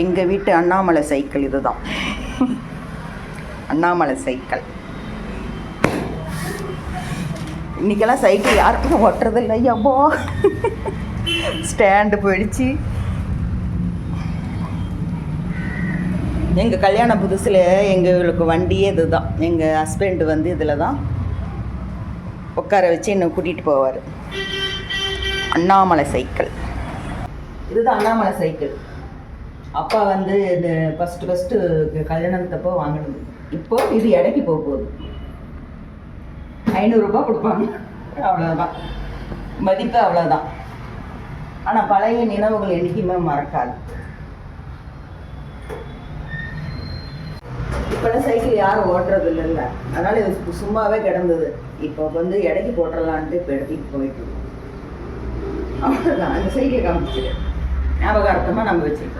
எங்கள் வீட்டு அண்ணாமலை சைக்கிள் இதுதான். அண்ணாமலை சைக்கிள். இன்றைக்கெல்லாம் சைக்கிள் யாருக்கும் ஓட்டுறதில்லை. ஐயாப்போ ஸ்டாண்டு போயிடுச்சு. எங்கள் கல்யாண புதுசில் எங்களுக்கு வண்டியே இது தான். எங்கள் ஹஸ்பண்டு வந்து இதில் தான் உட்கார வச்சு என்னை கூட்டிகிட்டு போவார். அண்ணாமலை சைக்கிள் இதுதான். அண்ணாமலை சைக்கிள் அப்பா வந்து இந்த ஃபஸ்ட்டு கல்யாணத்தப்போ வாங்கினது. இப்போ இது இடைக்கு போக போகுது. 500 ரூபா கொடுப்பாங்க, அவ்வளோதான் மதிப்பு, அவ்வளோதான். ஆனால் பழைய நினைவுகள் என்றைக்குமே மறக்காது. இப்போல்லாம் சைக்கிள் யாரும் ஓட்டுறது இல்லைல்ல, அதனால் இது சும்மாவே கிடந்தது. இப்போ வந்து இடைக்கு போட்டுடலான்ட்டு இப்போ எடுத்துகிட்டு போயிட்டு அவ்வளோதான். அந்த சைக்கிளை காமிச்சிட்டு ஞாபகார்த்தமாக நம்ம வச்சுருக்கோம்.